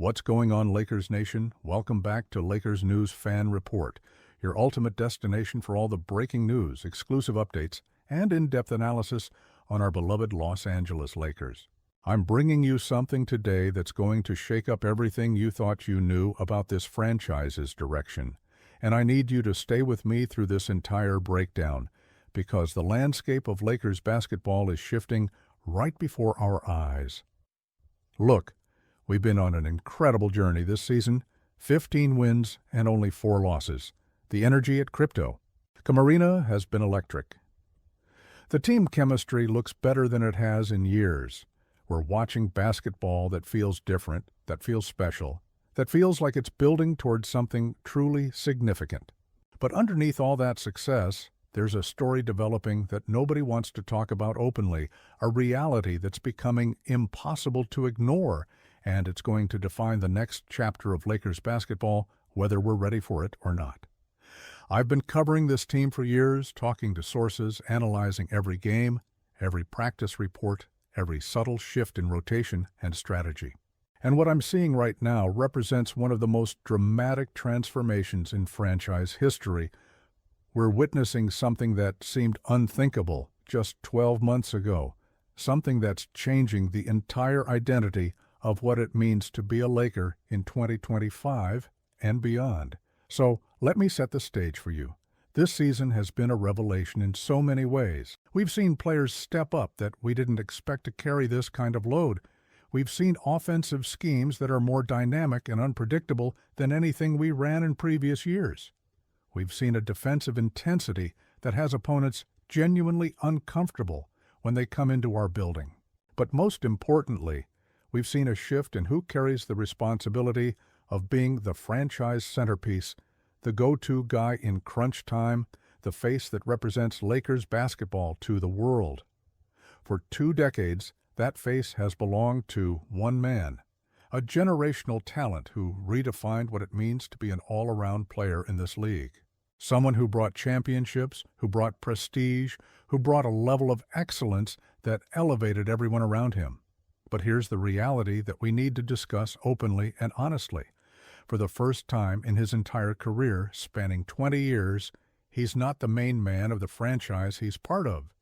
What's going on, Lakers Nation? Welcome back to Lakers News Fan Report, your ultimate destination for all the breaking news, exclusive updates, and in-depth analysis on our beloved Los Angeles Lakers. I'm bringing you something today that's going to shake up everything you thought you knew about this franchise's direction. And I need you to stay with me through this entire breakdown, because the landscape of Lakers basketball is shifting right before our eyes. Look, we've been on an incredible journey this season, 15 wins and only 4 losses. The energy at Crypto. Camarena has been electric. The team chemistry looks better than it has in years. We're watching basketball that feels different, that feels special, that feels like it's building towards something truly significant. But underneath all that success, there's a story developing that nobody wants to talk about openly, a reality that's becoming impossible to ignore, and it's going to define the next chapter of Lakers basketball, whether we're ready for it or not. I've been covering this team for years, talking to sources, analyzing every game, every practice report, every subtle shift in rotation and strategy. And what I'm seeing right now represents one of the most dramatic transformations in franchise history. We're witnessing something that seemed unthinkable just 12 months ago, something that's changing the entire identity of what it means to be a Laker in 2025 and beyond. So let me set the stage for you. This season has been a revelation in so many ways. We've seen players step up that we didn't expect to carry this kind of load. We've seen offensive schemes that are more dynamic and unpredictable than anything we ran in previous years. We've seen a defensive intensity that has opponents genuinely uncomfortable when they come into our building. But most importantly, we've seen a shift in who carries the responsibility of being the franchise centerpiece, the go-to guy in crunch time, the face that represents Lakers basketball to the world. For 2 decades, that face has belonged to one man, a generational talent who redefined what it means to be an all-around player in this league. Someone who brought championships, who brought prestige, who brought a level of excellence that elevated everyone around him. But here's the reality that we need to discuss openly and honestly. For the first time in his entire career, spanning 20 years, he's not the main man of the franchise he's part of.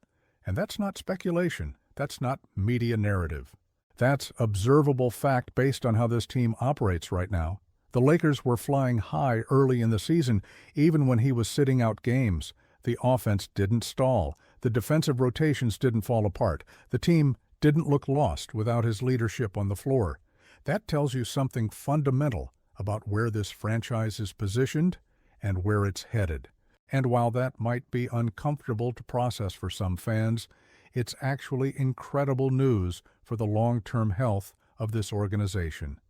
And that's not speculation. That's not media narrative. That's observable fact based on how this team operates right now. The Lakers were flying high early in the season, even when he was sitting out games. The offense didn't stall. The defensive rotations didn't fall apart. The team didn't look lost without his leadership on the floor. That tells you something fundamental about where this franchise is positioned and where it's headed. And while that might be uncomfortable to process for some fans, it's actually incredible news for the long-term health of this organization.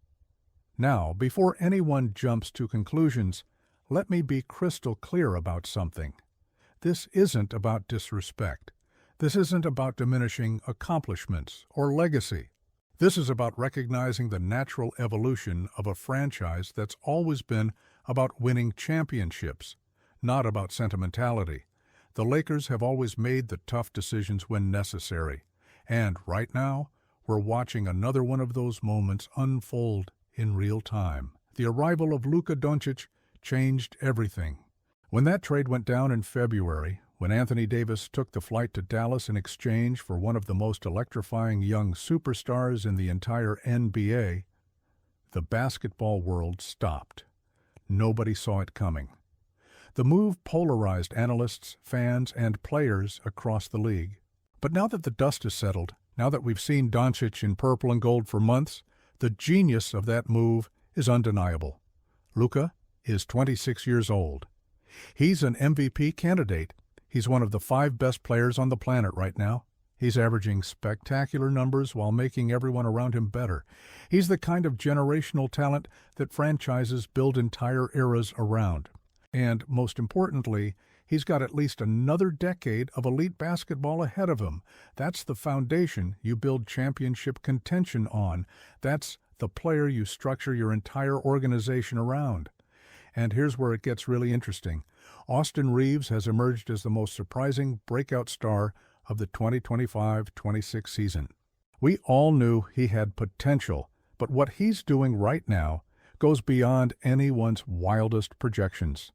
Now, before anyone jumps to conclusions, let me be crystal clear about something. This isn't about disrespect. This isn't about diminishing accomplishments or legacy. This is about recognizing the natural evolution of a franchise that's always been about winning championships, not about sentimentality. The Lakers have always made the tough decisions when necessary. And right now, we're watching another one of those moments unfold in real time. The arrival of Luka Doncic changed everything. When that trade went down in February, when Anthony Davis took the flight to Dallas in exchange for one of the most electrifying young superstars in the entire NBA, the basketball world stopped. Nobody saw it coming. The move polarized analysts, fans, and players across the league. But now that the dust has settled, now that we've seen Doncic in purple and gold for months, the genius of that move is undeniable. Luka is 26 years old. He's an MVP candidate. He's one of the 5 best players on the planet right now. He's averaging spectacular numbers while making everyone around him better. He's the kind of generational talent that franchises build entire eras around. And most importantly, he's got at least another decade of elite basketball ahead of him. That's the foundation you build championship contention on. That's the player you structure your entire organization around. And here's where it gets really interesting. Austin Reeves has emerged as the most surprising breakout star of the 2025-26 season. We all knew he had potential, But what he's doing right now goes beyond anyone's wildest projections.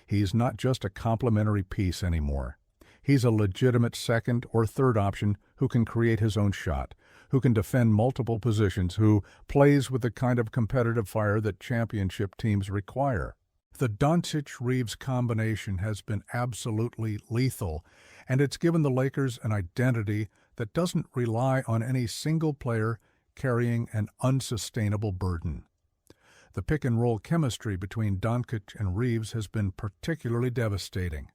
He's not just a complementary piece anymore. He's a legitimate second or third option who can create his own shot, who can defend multiple positions, who plays with the kind of competitive fire that championship teams require. The Doncic-Reeves combination has been absolutely lethal, and it's given the Lakers an identity that doesn't rely on any single player carrying an unsustainable burden. The pick-and-roll chemistry between Doncic and Reeves has been particularly devastating.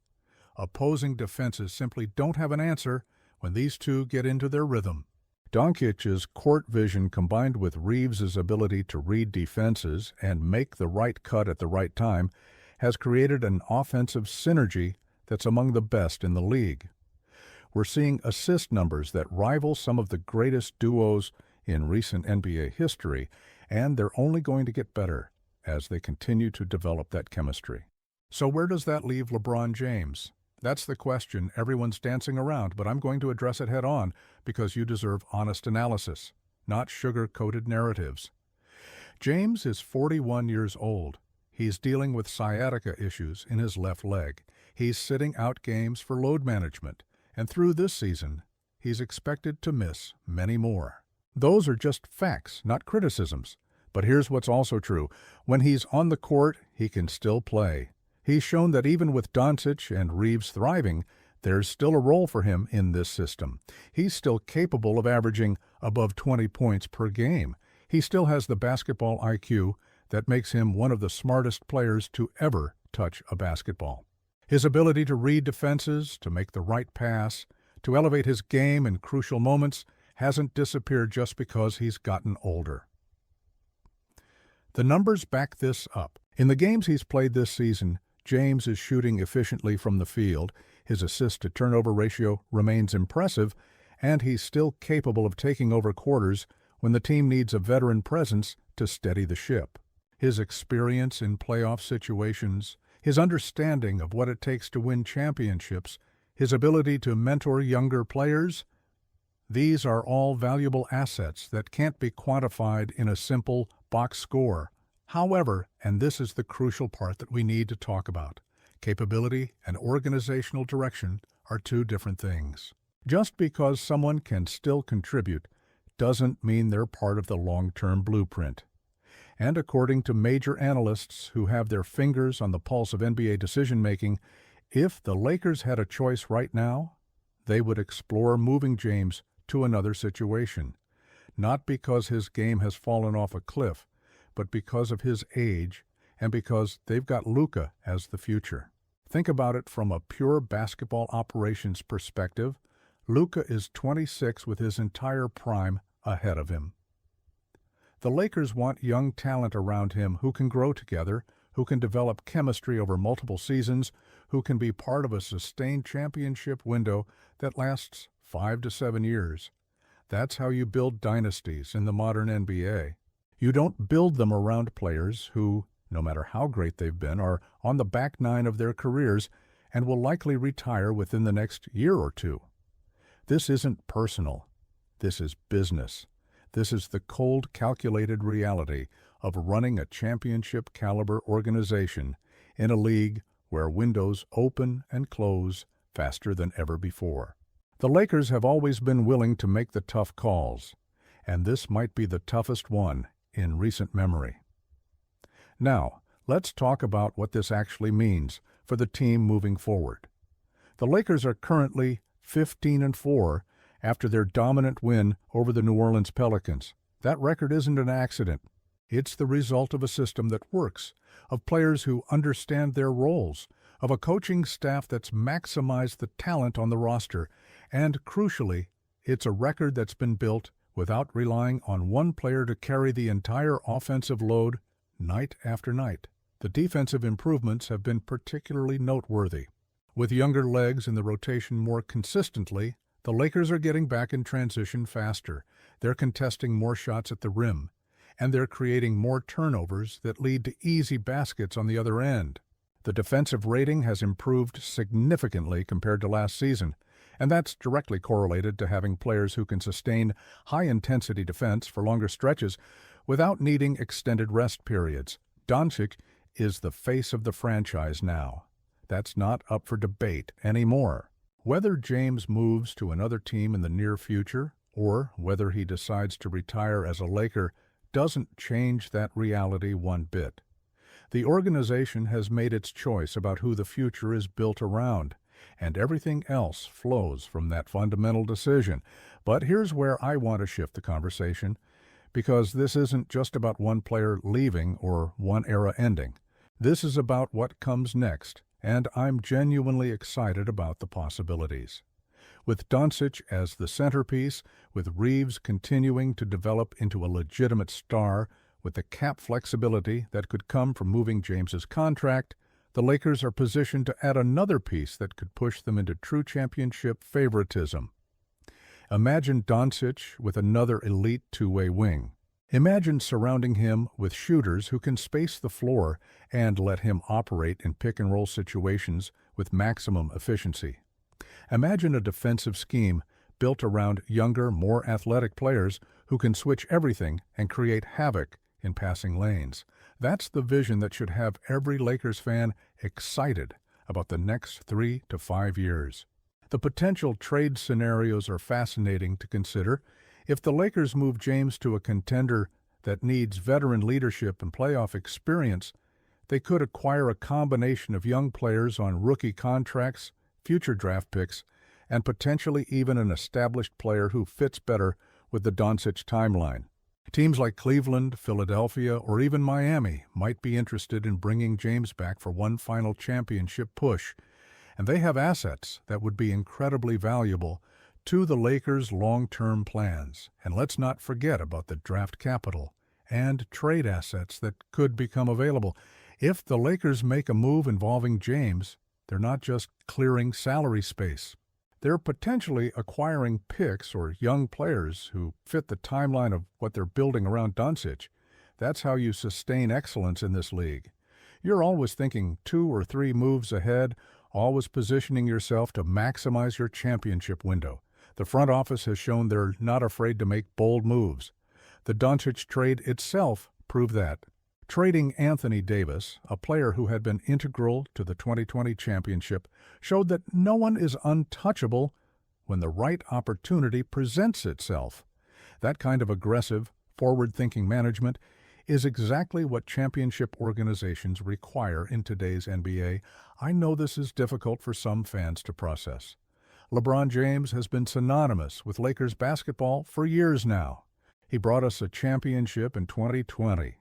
Opposing defenses simply don't have an answer when these two get into their rhythm. Doncic's court vision combined with Reeves' ability to read defenses and make the right cut at the right time has created an offensive synergy that's among the best in the league. We're seeing assist numbers that rival some of the greatest duos in recent NBA history, and they're only going to get better as they continue to develop that chemistry. So where does that leave LeBron James? That's the question everyone's dancing around, but I'm going to address it head-on because you deserve honest analysis, not sugar-coated narratives. James is 41 years old. He's dealing with sciatica issues in his left leg. He's sitting out games for load management, and through this season, he's expected to miss many more. Those are just facts, not criticisms. But here's what's also true. When he's on the court, he can still play. He's shown that even with Doncic and Reeves thriving, there's still a role for him in this system. He's still capable of averaging above 20 points per game. He still has the basketball IQ that makes him one of the smartest players to ever touch a basketball. His ability to read defenses, to make the right pass, to elevate his game in crucial moments hasn't disappeared just because he's gotten older. The numbers back this up. In the games he's played this season, James is shooting efficiently from the field, his assist-to-turnover ratio remains impressive, and he's still capable of taking over quarters when the team needs a veteran presence to steady the ship. His experience in playoff situations, his understanding of what it takes to win championships, his ability to mentor younger players, these are all valuable assets that can't be quantified in a simple box score. However, and this is the crucial part that we need to talk about, capability and organizational direction are two different things. Just because someone can still contribute doesn't mean they're part of the long-term blueprint. And according to major analysts who have their fingers on the pulse of NBA decision-making, if the Lakers had a choice right now, they would explore moving James to another situation, not because his game has fallen off a cliff, but because of his age and because they've got Luka as the future. Think about it from a pure basketball operations perspective. Luka is 26 with his entire prime ahead of him. The Lakers want young talent around him who can grow together, who can develop chemistry over multiple seasons, who can be part of a sustained championship window that lasts 5 to 7 years. That's how you build dynasties in the modern NBA. You don't build them around players who, no matter how great they've been, are on the back nine of their careers and will likely retire within the next year or two. This isn't personal. This is business. This is the cold, calculated reality of running a championship-caliber organization in a league where windows open and close faster than ever before. The Lakers have always been willing to make the tough calls, and this might be the toughest one in recent memory. Now, let's talk about what this actually means for the team moving forward. The Lakers are currently 15-4 after their dominant win over the New Orleans Pelicans. That record isn't an accident. It's the result of a system that works, of players who understand their roles, of a coaching staff that's maximized the talent on the roster, and, crucially, it's a record that's been built without relying on one player to carry the entire offensive load night after night. The defensive improvements have been particularly noteworthy. With younger legs in the rotation more consistently, the Lakers are getting back in transition faster. They're contesting more shots at the rim, and they're creating more turnovers that lead to easy baskets on the other end. The defensive rating has improved significantly compared to last season, and that's directly correlated to having players who can sustain high-intensity defense for longer stretches, without needing extended rest periods. Doncic is the face of the franchise now. That's not up for debate anymore. Whether James moves to another team in the near future or whether he decides to retire as a Laker doesn't change that reality one bit. The organization has made its choice about who the future is built around, and everything else flows from that fundamental decision. But here's where I want to shift the conversation, because this isn't just about one player leaving or one era ending. This is about what comes next, and I'm genuinely excited about the possibilities. With Doncic as the centerpiece, with Reeves continuing to develop into a legitimate star, with the cap flexibility that could come from moving James's contract, the Lakers are positioned to add another piece that could push them into true championship favoritism. Imagine Doncic with another elite two-way wing. Imagine surrounding him with shooters who can space the floor and let him operate in pick-and-roll situations with maximum efficiency. Imagine a defensive scheme built around younger, more athletic players who can switch everything and create havoc in passing lanes. That's the vision that should have every Lakers fan excited about the next 3 to 5 years. The potential trade scenarios are fascinating to consider. If the Lakers move James to a contender that needs veteran leadership and playoff experience, they could acquire a combination of young players on rookie contracts, future draft picks, and potentially even an established player who fits better with the Doncic timeline. Teams like Cleveland, Philadelphia, or even Miami might be interested in bringing James back for one final championship push, and they have assets that would be incredibly valuable to the Lakers' long-term plans. And let's not forget about the draft capital and trade assets that could become available. If the Lakers make a move involving James, they're not just clearing salary space. They're potentially acquiring picks or young players who fit the timeline of what they're building around Doncic. That's how you sustain excellence in this league. You're always thinking 2 or 3 moves ahead, always positioning yourself to maximize your championship window. The front office has shown they're not afraid to make bold moves. The Doncic trade itself proved that. Trading Anthony Davis, a player who had been integral to the 2020 championship, showed that no one is untouchable when the right opportunity presents itself. That kind of aggressive, forward-thinking management is exactly what championship organizations require in today's NBA. I know this is difficult for some fans to process. LeBron James has been synonymous with Lakers basketball for years now. He brought us a championship in 2020.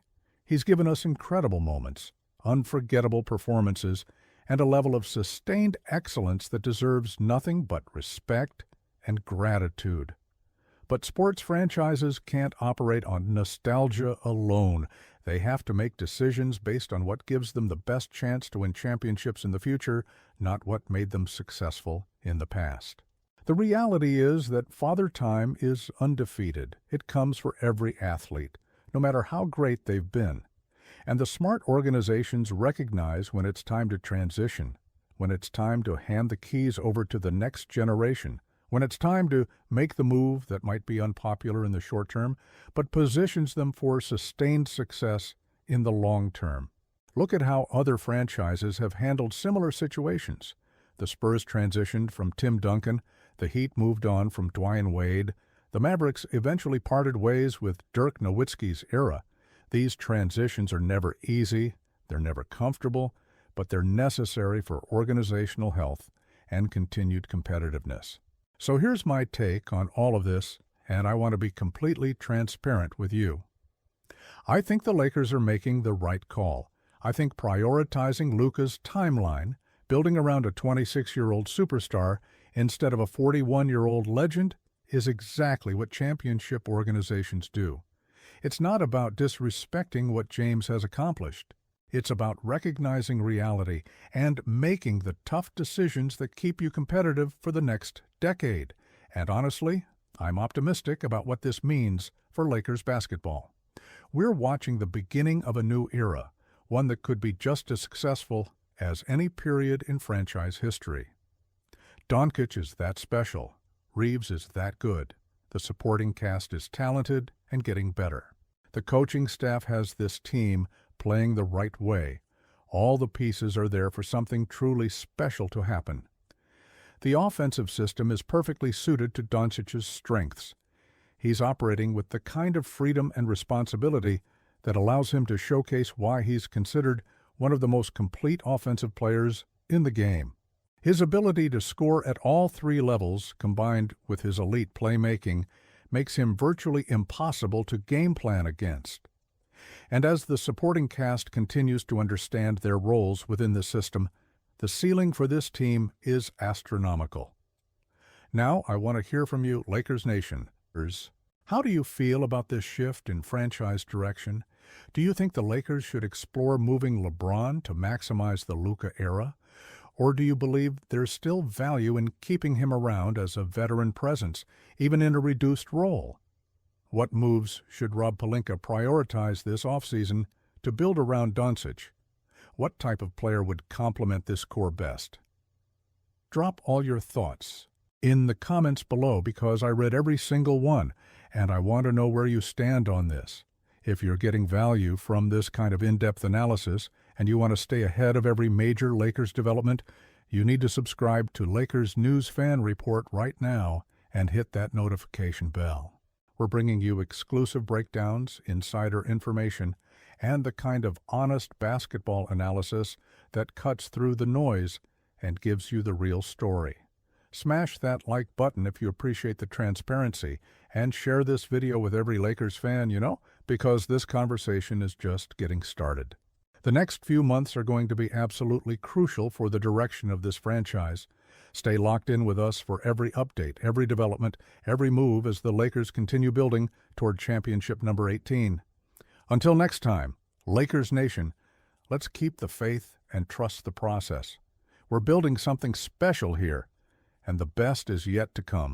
He's given us incredible moments, unforgettable performances, and a level of sustained excellence that deserves nothing but respect and gratitude. But sports franchises can't operate on nostalgia alone. They have to make decisions based on what gives them the best chance to win championships in the future, not what made them successful in the past. The reality is that Father Time is undefeated. It comes for every athlete, no matter how great they've been. And the smart organizations recognize when it's time to transition, when it's time to hand the keys over to the next generation, when it's time to make the move that might be unpopular in the short term, but positions them for sustained success in the long term. Look at how other franchises have handled similar situations. The Spurs transitioned from Tim Duncan, the Heat moved on from Dwayne Wade, the Mavericks eventually parted ways with Dirk Nowitzki's era. These transitions are never easy, they're never comfortable, but they're necessary for organizational health and continued competitiveness. So here's my take on all of this, and I want to be completely transparent with you. I think the Lakers are making the right call. I think prioritizing Luka's timeline, building around a 26-year-old superstar instead of a 41-year-old legend, is exactly what championship organizations do. It's not about disrespecting what James has accomplished. It's about recognizing reality and making the tough decisions that keep you competitive for the next decade. And honestly, I'm optimistic about what this means for Lakers basketball. We're watching the beginning of a new era, one that could be just as successful as any period in franchise history. Doncic is that special. Reeves is that good. The supporting cast is talented and getting better. The coaching staff has this team playing the right way. All the pieces are there for something truly special to happen. The offensive system is perfectly suited to Doncic's strengths. He's operating with the kind of freedom and responsibility that allows him to showcase why he's considered one of the most complete offensive players in the game. His ability to score at all three levels, combined with his elite playmaking, makes him virtually impossible to game plan against. And as the supporting cast continues to understand their roles within the system, the ceiling for this team is astronomical. Now I want to hear from you, Lakers Nation. How do you feel about this shift in franchise direction? Do you think the Lakers should explore moving LeBron to maximize the Luka era? Or do you believe there's still value in keeping him around as a veteran presence, even in a reduced role? What moves should Rob Pelinka prioritize this offseason to build around Doncic? What type of player would complement this core best? Drop all your thoughts in the comments below because I read every single one, and I want to know where you stand on this. If you're getting value from this kind of in-depth analysis and you want to stay ahead of every major Lakers development, you need to subscribe to Lakers News Fan Report right now and hit that notification bell. We're bringing you exclusive breakdowns, insider information, and the kind of honest basketball analysis that cuts through the noise and gives you the real story. Smash that like button if you appreciate the transparency, and share this video with every Lakers fan you know, because this conversation is just getting started. The next few months are going to be absolutely crucial for the direction of this franchise. Stay locked in with us for every update, every development, every move as the Lakers continue building toward championship number 18. Until next time, Lakers Nation, let's keep the faith and trust the process. We're building something special here, and the best is yet to come.